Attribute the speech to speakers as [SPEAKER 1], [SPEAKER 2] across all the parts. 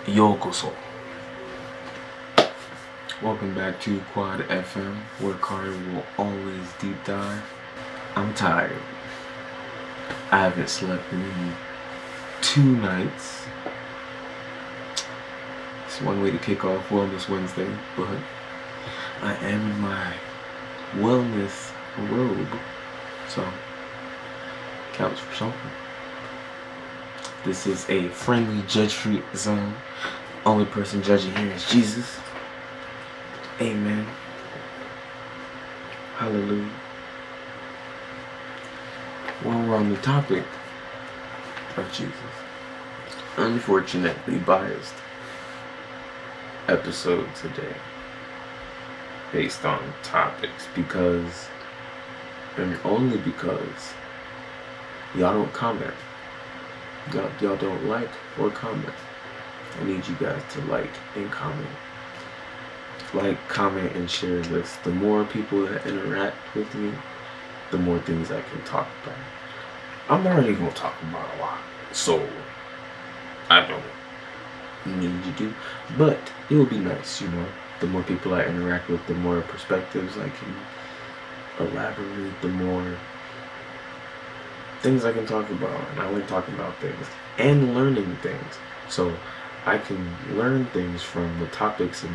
[SPEAKER 1] Yokoso. Welcome back to Quad FM, where Carter will always deep dive. I'm tired. I haven't slept in 2 nights. It's one way to kick off Wellness Wednesday, but I am in my wellness robe, so counts for something. This is a friendly, judge-free zone. Only person judging here is Jesus. Amen. Hallelujah. While we're on the topic of Jesus, unfortunately biased episode today based on topics because, and only because, y'all don't comment. Y'all don't like or comment. I need you guys to like and comment. Like, comment, and share this. The more people that interact with me, the more things I can talk about. I'm already going to talk about a lot, so I don't need you to. But it will be nice, you know. The more people I interact with, the more perspectives I can elaborate, the more things I can talk about. And I like talking about things and learning things. So I can learn things from the topics and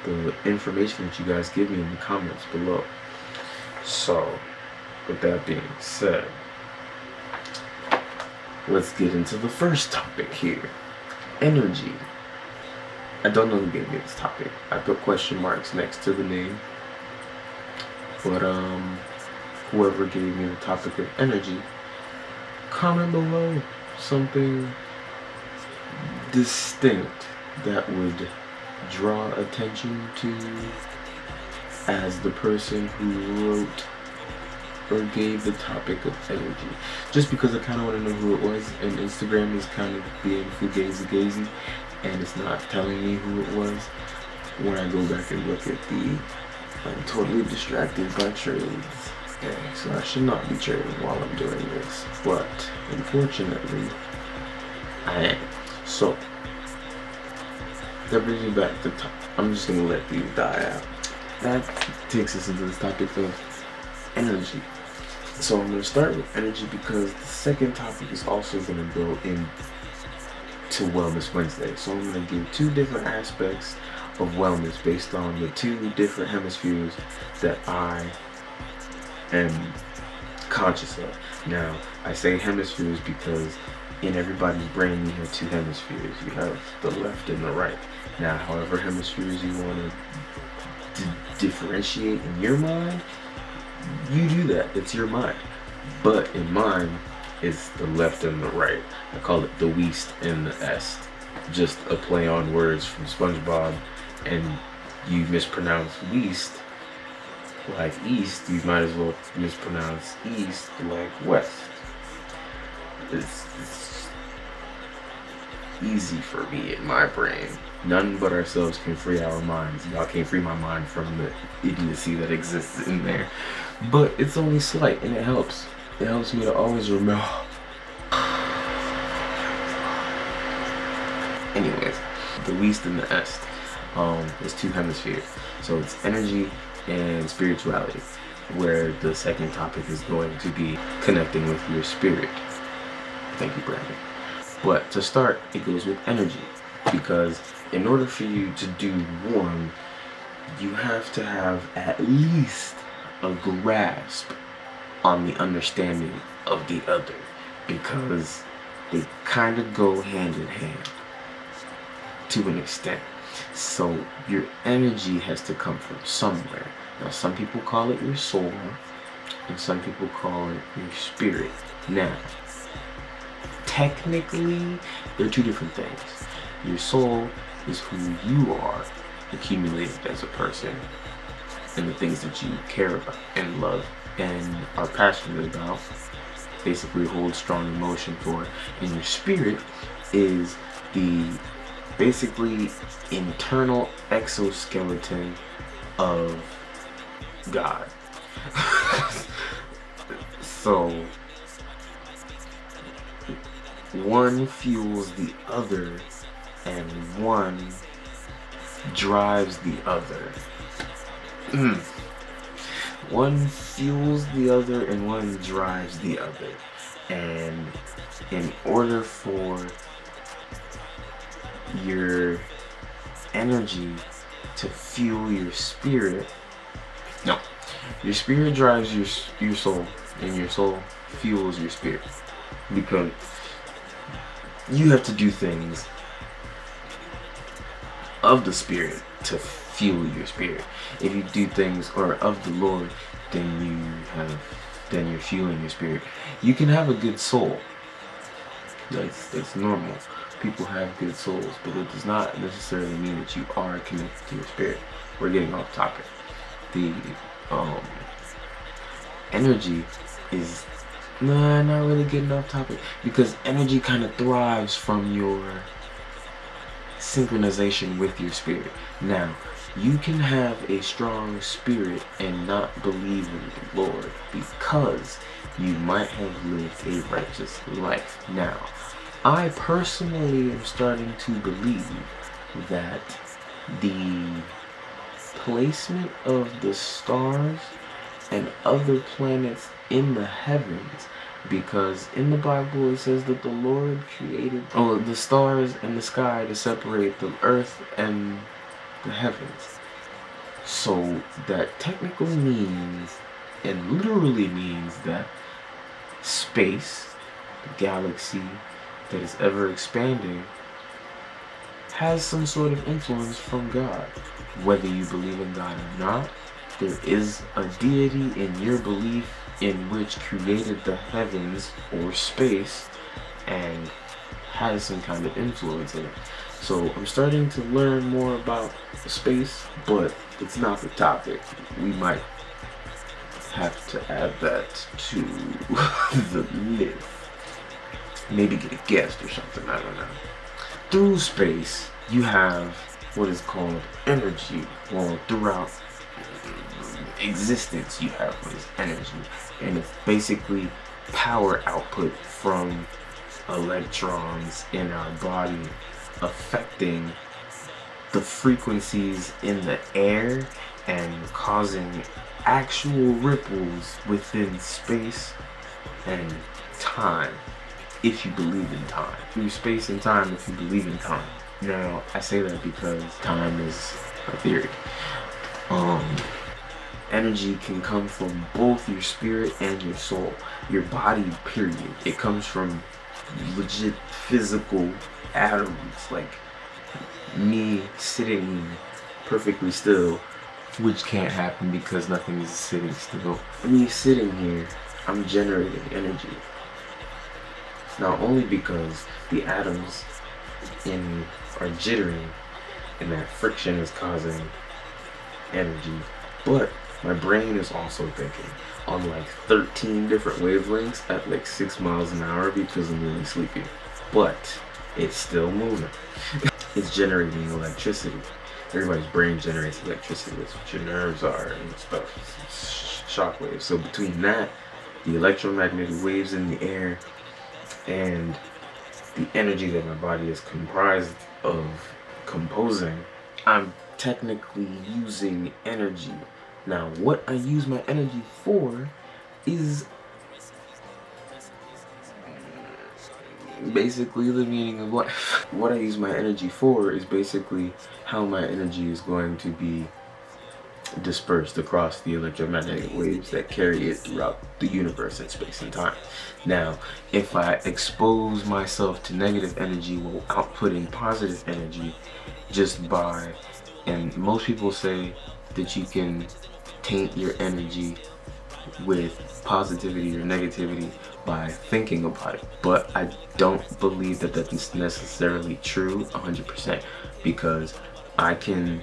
[SPEAKER 1] the information that you guys give me in the comments below. So, with that being said, let's get into the first topic here. Energy. I don't know who gave me this topic. I put question marks next to the name. But whoever gave me the topic of energy, comment below something distinct that would draw attention to as the person who wrote or gave the topic of energy. Just because I kind of want to know who it was, and Instagram is kind of being fugazi-gazy and it's not telling me who it was when I go back and look at the I'm totally distracted by trades. Yeah, so I should not be trading while I'm doing this, but unfortunately I am. So that brings me back to top. I'm just gonna let these die out. That takes us into this topic of energy. So I'm gonna start with energy because the second topic is also gonna go into Wellness Wednesday. So I'm gonna give 2 different aspects of wellness based on the 2 different hemispheres that I am conscious of. Now, I say hemispheres because in everybody's brain you have 2 hemispheres. You have the left and the right. Now, however hemispheres you want to differentiate in your mind, you do that. It's your mind. But in mine, it's the left and the right. I call it the West and the Est. Just a play on words from SpongeBob, and you mispronounce West like East, you might as well mispronounce East like West. It's easy for me in my brain. None but ourselves can free our minds. Y'all can't free my mind from the idiocy that exists in there. But it's only slight, and it helps. It helps me to always remember. Anyways, the West and the Est is 2 hemispheres. So it's energy and spirituality, where the second topic is going to be connecting with your spirit. Thank you, Brandon. But to start, it goes with energy, because in order for you to do one, you have to have at least a grasp on the understanding of the other, because they kind of go hand in hand to an extent. So your energy has to come from somewhere. Now, some people call it your soul, and some people call it your spirit. Now, technically, they're 2 different things. Your soul is who you are, accumulated as a person, and the things that you care about and love and are passionate about, basically hold strong emotion for. And your spirit is the basically internal exoskeleton of God. So one fuels the other and one drives the other. One fuels the other and one drives the other. And in order for your energy to fuel your spirit, no, your spirit drives your soul, and your soul fuels your spirit, because you have to do things of the spirit to fuel your spirit. If you do things or of the Lord, then you're fueling your spirit. You can have a good soul. That's normal. People have good souls, but it does not necessarily mean that you are connected to your spirit. We're getting off topic. The energy is not really getting off topic, because energy kind of thrives from your synchronization with your spirit. Now, you can have a strong spirit and not believe in the Lord because you might have lived a righteous life. Now, I personally am starting to believe that the placement of the stars and other planets in the heavens, because in the Bible it says that the Lord created the stars and the sky to separate the earth and the heavens. So that technically means, and literally means, that space, the galaxy that is ever expanding, has some sort of influence from God. Whether you believe in God or not, there is a deity in your belief in which created the heavens or space and has some kind of influence in it. So I'm starting to learn more about space, but it's not the topic. We might have to add that to the list. Maybe get a guest or something, I don't know. Through space, you have what is called energy. Well, throughout existence, you have what is energy, and it's basically power output from electrons in our body affecting the frequencies in the air and causing actual ripples within space and time, if you believe in time. Through space and time, if you believe in time. Now, I say that because time is a theory. Energy can come from both your spirit and your soul. Your body, period. It comes from legit physical atoms, like me sitting perfectly still, which can't happen because nothing is sitting still. Me sitting here, I'm generating energy. Not only because the atoms are jittering and that friction is causing energy, but my brain is also thinking on like 13 different wavelengths at like 6 miles an hour because I'm really sleepy. But it's still moving. It's generating electricity. Everybody's brain generates electricity. That's what your nerves are and stuff. It's shock waves. So between that, the electromagnetic waves in the air, and the energy that my body is comprised of composing, I'm technically using energy. Now, what I use my energy for is basically the meaning of life. What I use my energy for is basically how my energy is going to be dispersed across the electromagnetic waves that carry it throughout the universe and space and time. Now, if I expose myself to negative energy while outputting positive energy just by, and most people say that you can taint your energy with positivity or negativity by thinking about it, but I don't believe that that's necessarily true 100%, because I can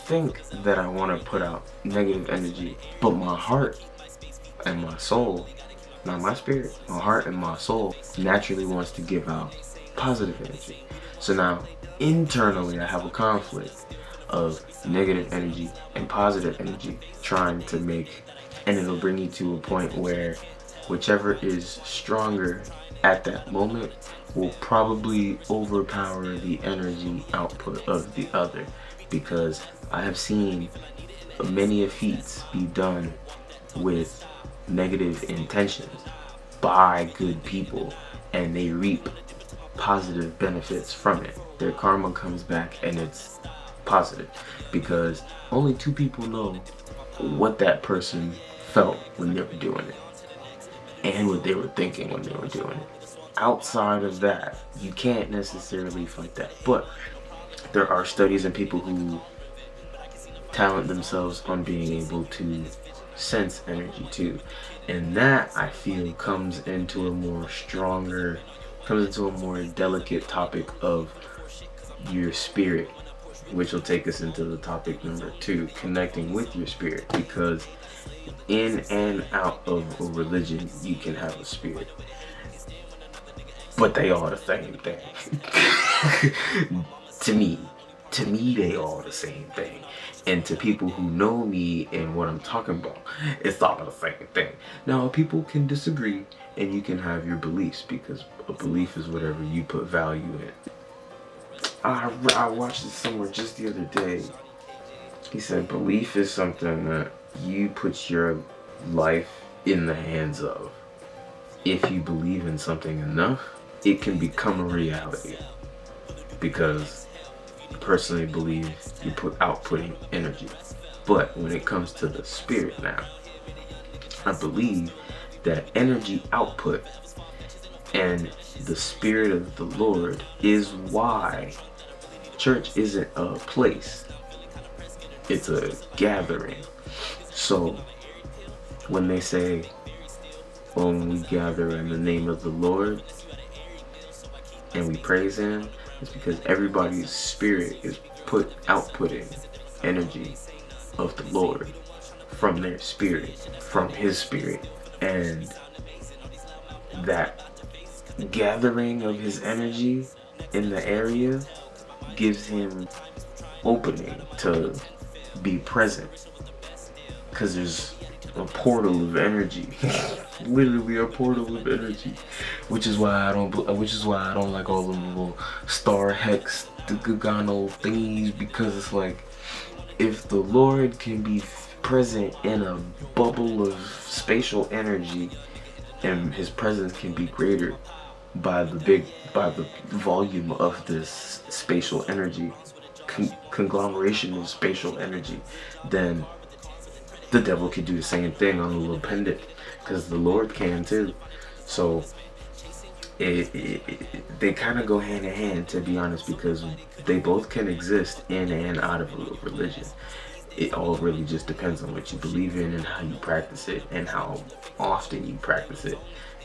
[SPEAKER 1] think that I want to put out negative energy, but my heart and my soul, not my spirit, my heart and my soul naturally wants to give out positive energy. So now internally I have a conflict of negative energy and positive energy trying to make, and it'll bring you to a point where whichever is stronger at that moment will probably overpower the energy output of the other, because I have seen many feats be done with negative intentions by good people, and they reap positive benefits from it. Their karma comes back and it's positive, because only two people know what that person felt when they were doing it and what they were thinking when they were doing it. Outside of that, you can't necessarily fight that. But there are studies and people who talent themselves on being able to sense energy too. And that, I feel, comes into a more delicate topic of your spirit, which will take us into the topic number 2, connecting with your spirit. Because in and out of a religion, you can have a spirit, but they all the same thing. To me, they all the same thing. And to people who know me and what I'm talking about, it's all the same thing. Now, people can disagree, and you can have your beliefs, because a belief is whatever you put value in. I watched it somewhere just the other day. He said belief is something that you put your life in the hands of. If you believe in something enough, it can become a reality. Because I personally believe you put outputting energy. But when it comes to the spirit now, I believe that energy output and the spirit of the Lord is why church isn't a place, it's a gathering. So when they say, when we gather in the name of the Lord and we praise him, it's because everybody's spirit is outputting energy of the Lord from their spirit, from his spirit. And that gathering of his energy in the area gives him opening to be present, because there's a portal of energy. Literally a portal of energy, which is why I don't like all the little star hex Gagano thingies, because it's like, if the Lord can be present in a bubble of spatial energy, and his presence can be greater by the volume of this spatial energy, conglomeration of spatial energy, then the devil could do the same thing on a little pendant, because the Lord can too. So they kind of go hand in hand, to be honest, because they both can exist in and out of a religion. It all really just depends on what you believe in and how you practice it and how often you practice it,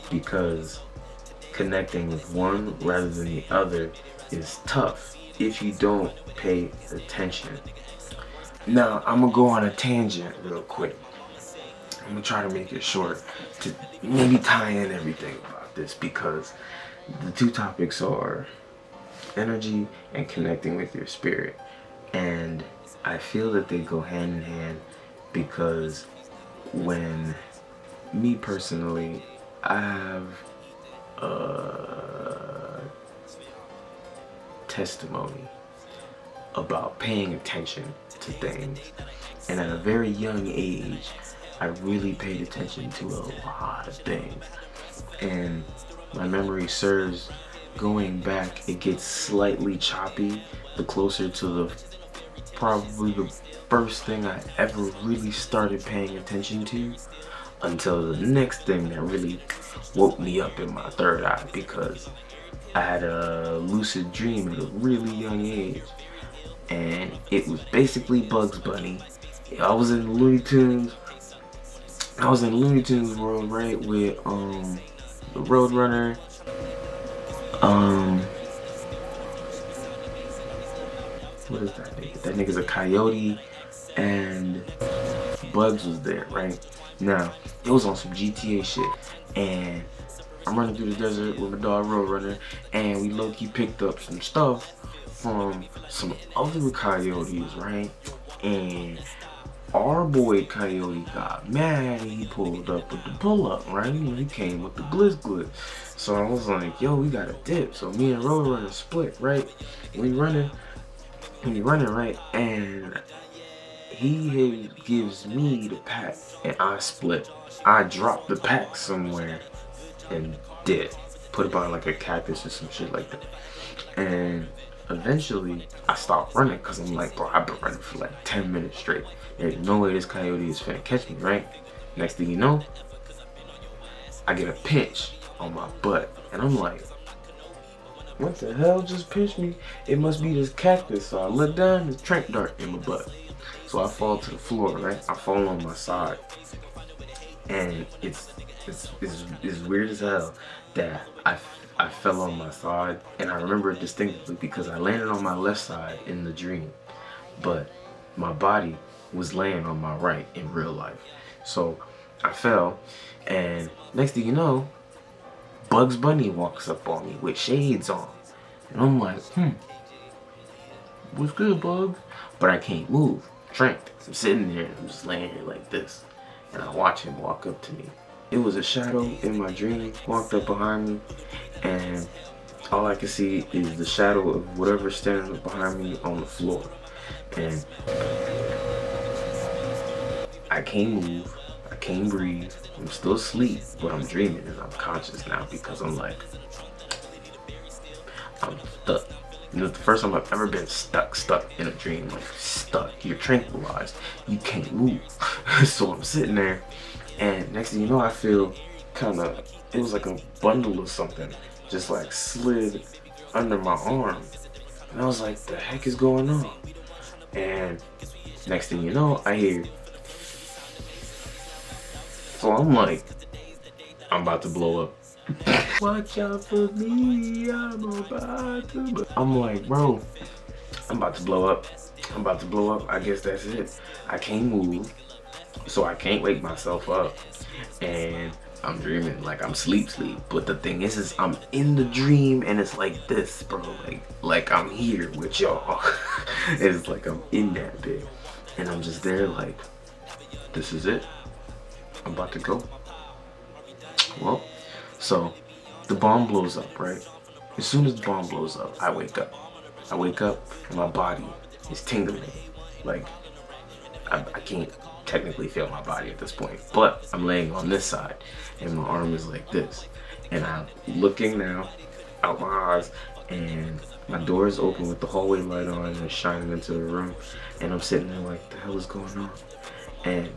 [SPEAKER 1] because connecting with one rather than the other is tough if you don't pay attention. Now, I'm gonna go on a tangent real quick. I'm gonna try to make it short to maybe tie in everything about this, because the two topics are energy and connecting with your spirit. And I feel that they go hand in hand, because when me personally, I have a testimony about paying attention to things, and at a very young age I really paid attention to a lot of things, and my memory serves, going back, it gets slightly choppy the closer to probably the first thing I ever really started paying attention to, until the next thing that really woke me up in my third eye, because I had a lucid dream at a really young age, and it was basically Bugs Bunny. I was in Looney Tunes world, right, with the Roadrunner, what is that nigga? That nigga's a coyote, and Bugs was there, right? Now, it was on some GTA shit, and I'm running through the desert with my dog Roadrunner, and we low-key picked up some stuff from some other coyotes, right? And our boy Coyote got mad and he pulled up with the pull-up, right? And he came with the glitz glitz. So I was like, yo, we got a dip. So me and Roadrunner split, right? We running, right? And he gives me the pack and I split. I dropped the pack somewhere and did. Put it by like a cactus or some shit like that. And eventually I stopped running because I'm like, bro, I've been running for like 10 minutes straight. There's no way this coyote is finna catch me, right? Next thing you know, I get a pinch on my butt. And I'm like, what the hell just pinched me? It must be this cactus. So I look down, there's trank dart in my butt. So I fall to the floor, right? I fall on my side. And it's weird as hell that I fell on my side, and I remember it distinctly because I landed on my left side in the dream, but my body was laying on my right in real life. So I fell, and next thing you know, Bugs Bunny walks up on me with shades on, and I'm like, what's good, Bugs? But I can't move, tranked. I'm sitting there, I'm just laying here like this, and I watch him walk up to me. It was a shadow in my dream, walked up behind me, and all I could see is the shadow of whatever's standing up behind me on the floor. And I can't move, I can't breathe, I'm still asleep, but I'm dreaming and I'm conscious now because I'm like, I'm stuck. You know, it's the first time I've ever been stuck in a dream, like stuck, you're tranquilized, you can't move. So I'm sitting there, and next thing you know, I feel it was like a bundle or something, just like slid under my arm. And I was like, the heck is going on? And next thing you know, I hear, so I'm like, I'm about to blow up. Watch out for me, I'm like, bro, I'm about to blow up. I guess that's it. I can't move, so I can't wake myself up. And I'm dreaming like I'm sleep. But the thing is I'm in the dream and it's like this, bro. Like I'm here with y'all. It's like I'm in that bit. And I'm just there like, this is it. I'm about to go. Well, so the bomb blows up, right? As soon as the bomb blows up, I wake up. And my body is tingling. Like, I can't technically feel my body at this point, but I'm laying on this side and my arm is like this. And I'm looking now out my eyes and my door is open with the hallway light on and it's shining into the room. And I'm sitting there like, the hell is going on? And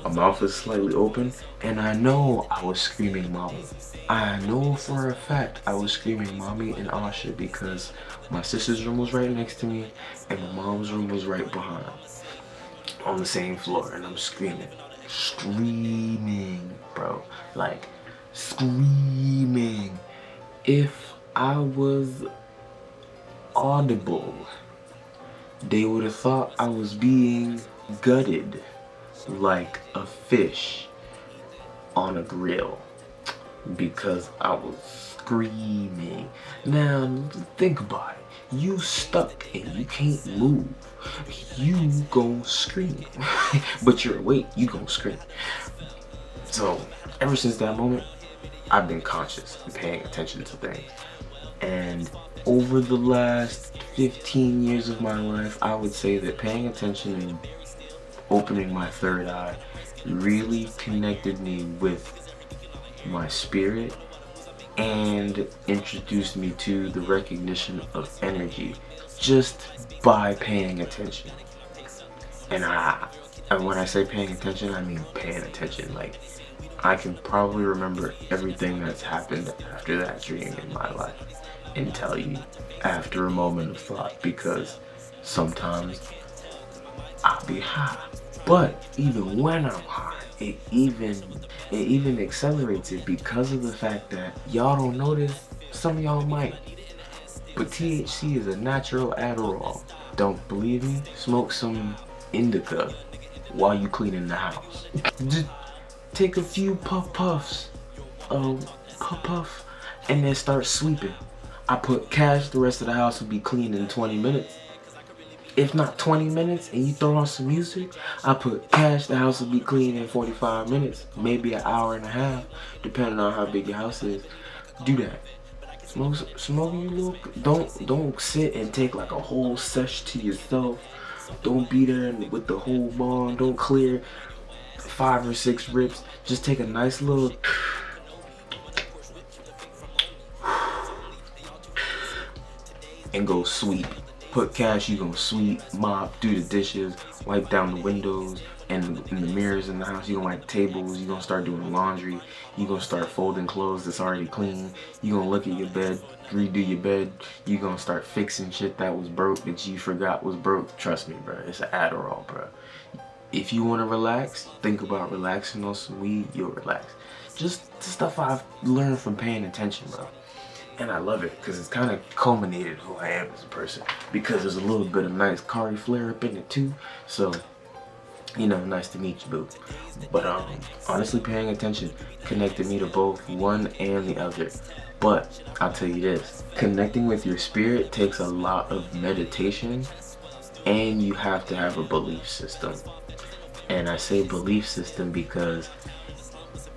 [SPEAKER 1] my mouth is slightly open, and I know I was screaming mommy. I know for a fact I was screaming mommy and Asha because my sister's room was right next to me and my mom's room was right behind on the same floor. And I'm screaming, bro, like screaming. If I was audible, they would have thought I was being gutted like a fish on a grill because I was screaming. Now think about it. You stuck and you can't move. You gon' scream. But you're awake, you gon' scream. So ever since that moment, I've been conscious and paying attention to things. And over the last 15 years of my life, I would say that paying attention and opening my third eye really connected me with my spirit and introduced me to the recognition of energy just by paying attention. And when I say paying attention, I mean paying attention. Like, I can probably remember everything that's happened after that dream in my life and tell you after a moment of thought, because sometimes I'll be high. But even when I'm high, it even accelerates it because of the fact that y'all don't notice, some of y'all might, but THC is a natural Adderall. Don't believe me? Smoke some indica while you cleaning the house. Just take a few puffs, and then start sweeping. I put cash, the rest of the house will be clean in 20 minutes. if not 20 minutes, and you throw on some music, I put cash, the house will be clean in 45 minutes, maybe an hour and a half, depending on how big your house is. Do that. Smoke you little. Don't sit and take like a whole sesh to yourself. Don't be there with the whole bong. Don't clear 5 or 6 rips. Just take a nice little and go sweep. Put cash, you gonna sweep, mop, do the dishes, wipe down the windows and the mirrors in the house. You gonna wipe tables, you gonna start doing laundry, you gonna start folding clothes that's already clean, you gonna look at your bed, redo your bed, you gonna start fixing shit that was broke that you forgot was broke. Trust me, bro, it's an Adderall, bro. If you wanna relax, think about relaxing on some weed, you'll relax. Just the stuff I've learned from paying attention, bro. And I love it because it's kind of culminated who I am as a person, because there's a little bit of nice Kari flare up in it too. So, you know, nice to meet you, boo. But honestly, paying attention connected me to both one and the other. But I'll tell you this, connecting with your spirit takes a lot of meditation, and you have to have a belief system. And I say belief system because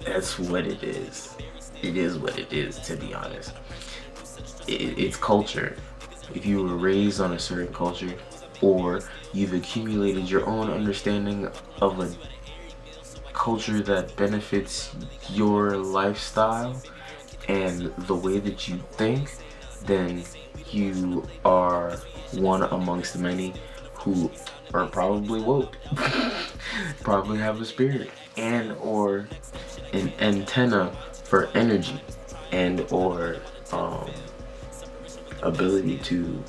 [SPEAKER 1] that's what it is. It is what it is, to be honest. It's culture. If you were raised on a certain culture, or you've accumulated your own understanding of a culture that benefits your lifestyle and the way that you think, then you are one amongst many who are probably woke, probably have a spirit, and or an antenna for energy, and or ability to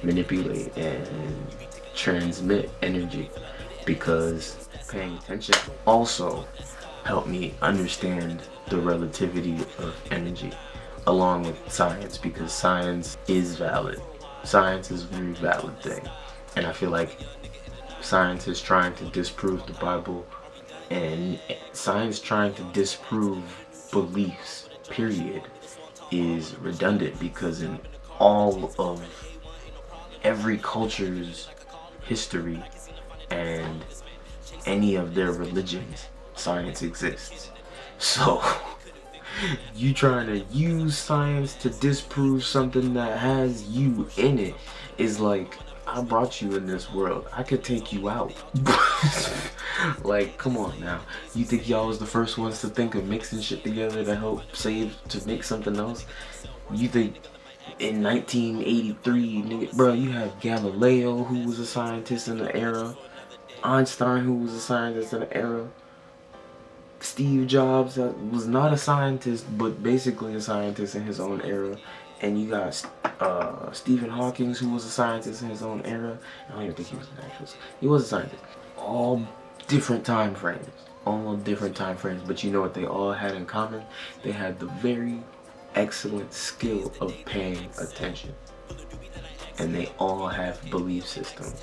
[SPEAKER 1] manipulate and transmit energy, because paying attention also helped me understand the relativity of energy along with science, because science is valid. Science is a very valid thing, and I feel like science is trying to disprove the Bible, and science trying to disprove beliefs, period, is redundant, because in all of every culture's history and any of their religions, science exists. So you trying to use science to disprove something that has you in it is like, I brought you in this world, I could take you out. Like, come on now. You think y'all was the first ones to think of mixing shit together to help save, to make something else? You think in 1983, nigga, bro, you have Galileo, who was a scientist in the era, Einstein, who was a scientist in the era, Steve Jobs, that was not a scientist, but basically a scientist in his own era, and you got Stephen Hawking, who was a scientist in his own era. I don't even think he was an actual, he was a scientist. All different time frames, but you know what they all had in common? They had the very excellent skill of paying attention, and they all have belief systems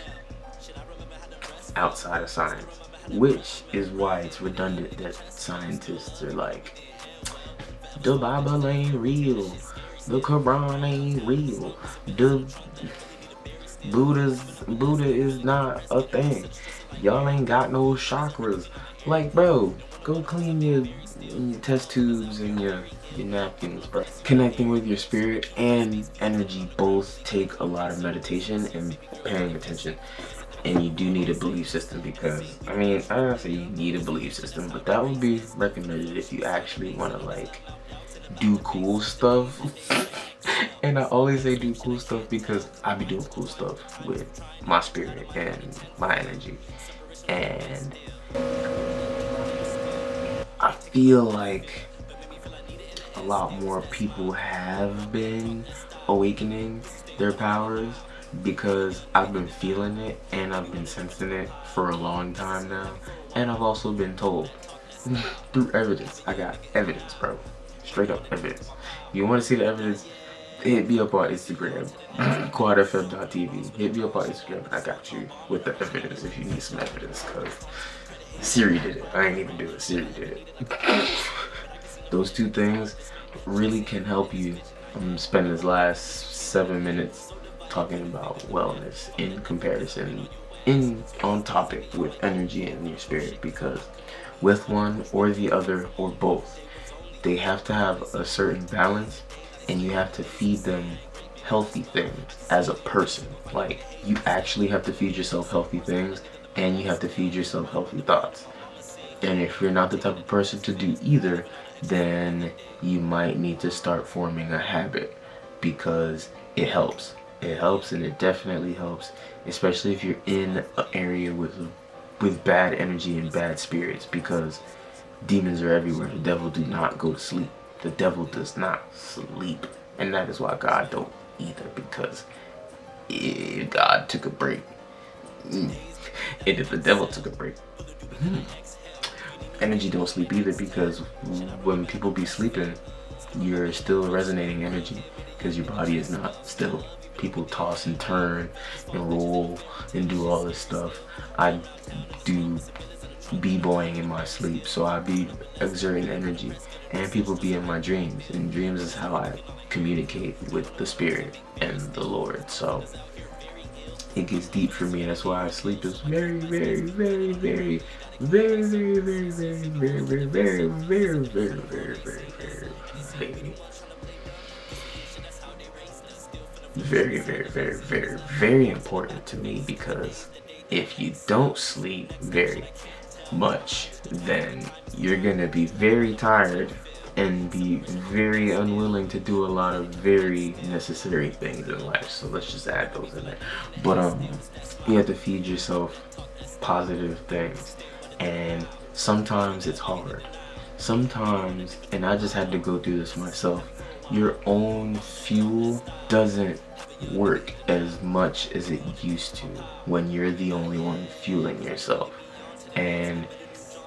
[SPEAKER 1] outside of science, which is why it's redundant that scientists are like, the Bible ain't real, the Quran ain't real, the Buddha is not a thing, y'all ain't got no chakras. Like, bro, go clean your test tubes and your napkins, bro. Connecting with your spirit and energy both take a lot of meditation and paying attention. And you do need a belief system, because, I mean, I don't say you need a belief system, but that would be recommended if you actually want to, like, do cool stuff. And I always say do cool stuff because I be doing cool stuff with my spirit and my energy. And I feel like a lot more people have been awakening their powers, because I've been feeling it and I've been sensing it for a long time now, and I've also been told through evidence. I got evidence, bro, straight up evidence. If you want to see the evidence, hit me up on Instagram, quadfm.tv. Hit me up on Instagram and I got you with the evidence if you need some evidence, because Siri did it. I ain't even do it, Siri did it. Those two things really can help you spend this last 7 minutes talking about wellness in comparison, on topic with energy and your spirit, because with one or the other or both, they have to have a certain balance, and you have to feed them healthy things as a person. Like, you actually have to feed yourself healthy things, and you have to feed yourself healthy thoughts. And if you're not the type of person to do either, then you might need to start forming a habit, because it helps. It helps, and it definitely helps, especially if you're in an area with bad energy and bad spirits, because demons are everywhere. The devil do not go to sleep. The devil does not sleep. And that is why God don't either, because if God took a break, and if the devil took a break, energy don't sleep either, because when people be sleeping, you're still resonating energy, because your body is not still. People toss and turn and roll and do all this stuff. I do b-boying in my sleep, so I be exerting energy, and people be in my dreams, and dreams is how I communicate with the spirit and the Lord. So it gets deep for me, and that's why sleep is very, very, very, very, very, very, very, very, very, very, very, very, very, very, very, very, very, very, very important to me, because if you don't sleep very much, then you're gonna be very tired and be very unwilling to do a lot of very necessary things in life. So let's just add those in there. But you have to feed yourself positive things, and sometimes it's hard. Sometimes, and I just had to go through this myself, your own fuel doesn't work as much as it used to when you're the only one fueling yourself. And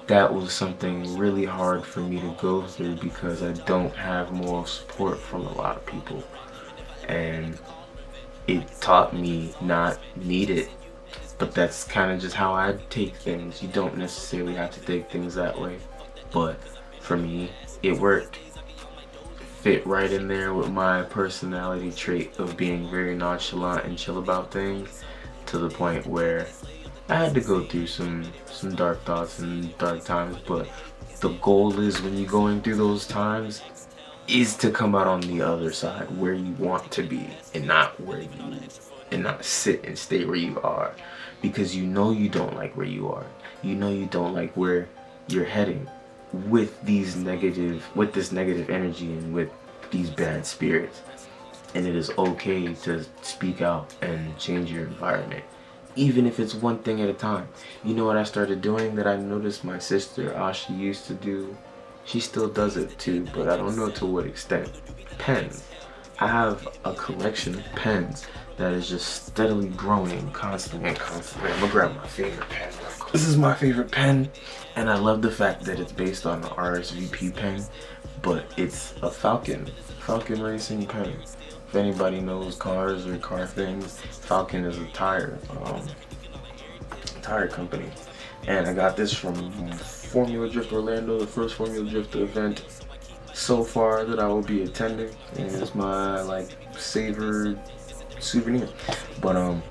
[SPEAKER 1] that was something really hard for me to go through, because I don't have moral support from a lot of people, and it taught me not need it. But that's kind of just how I take things. You don't necessarily have to take things that way, but for me it worked. Fit right in there with my personality trait of being very nonchalant and chill about things, to the point where I had to go through some dark thoughts and dark times. But the goal is, when you're going through those times, is to come out on the other side where you want to be, and not sit and stay where you are, because you know you don't like where you are. You know you don't like where you're heading with this negative energy and with these bad spirits. And it is okay to speak out and change your environment, even if it's one thing at a time. You know what I started doing that I noticed my sister Asha used to do? She still does it too, but I don't know to what extent. Pens. I have a collection of pens that is just steadily growing, constantly and constantly. I'm gonna grab my favorite pen. This is my favorite pen, and I love the fact that it's based on an RSVP pen, but it's a Falcon racing pen. If anybody knows cars or car things, Falcon is a tire company. And I got this from Formula Drift Orlando, the first Formula Drift event so far that I will be attending, and it's my savor souvenir. But I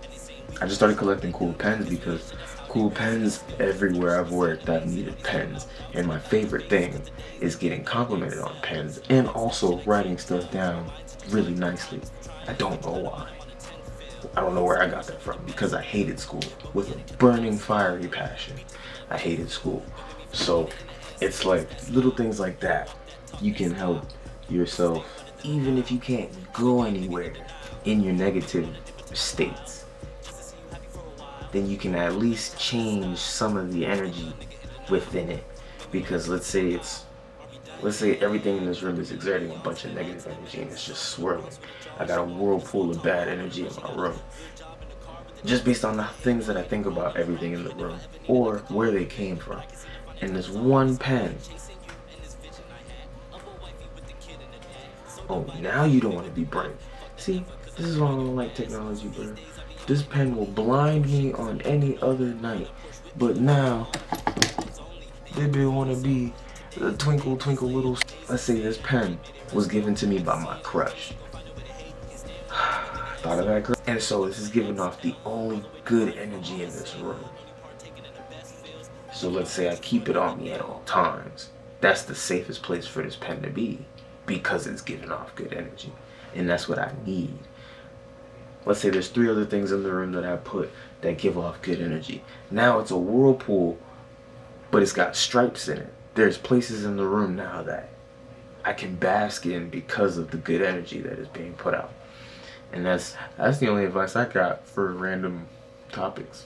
[SPEAKER 1] just started collecting cool pens, because cool pens, everywhere I've worked I've needed pens, and my favorite thing is getting complimented on pens and also writing stuff down really nicely. I don't know why. I don't know where I got that from, because I hated school with a burning fiery passion. I hated school. So it's like little things like that. You can help yourself even if you can't go anywhere in your negative states. Then you can at least change some of the energy within it. Because let's say everything in this room is exerting a bunch of negative energy and it's just swirling. I got a whirlpool of bad energy in my room, just based on the things that I think about everything in the room or where they came from. And this one pen, oh, now you don't want to be bright. See, this is why I don't like technology, bro. This pen will blind me on any other night, but now they want to be the twinkle twinkle little. Let's say this pen was given to me by my crush. I Thought of that, girl? And so this is giving off the only good energy in this room. So let's say I keep it on me at all times. That's the safest place for this pen to be, because it's giving off good energy. And that's what I need. Let's say there's 3 other things in the room that I put that give off good energy. Now it's a whirlpool, but it's got stripes in it. There's places in the room now that I can bask in because of the good energy that is being put out. And that's the only advice I got for random topics.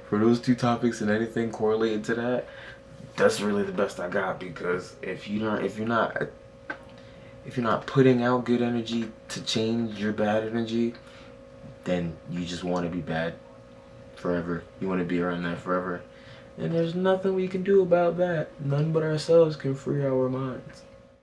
[SPEAKER 1] For those 2 topics and anything correlated to that, that's really the best I got. Because if you're not putting out good energy to change your bad energy, then you just want to be bad forever. You want to be around that forever. And there's nothing we can do about that. None but ourselves can free our minds.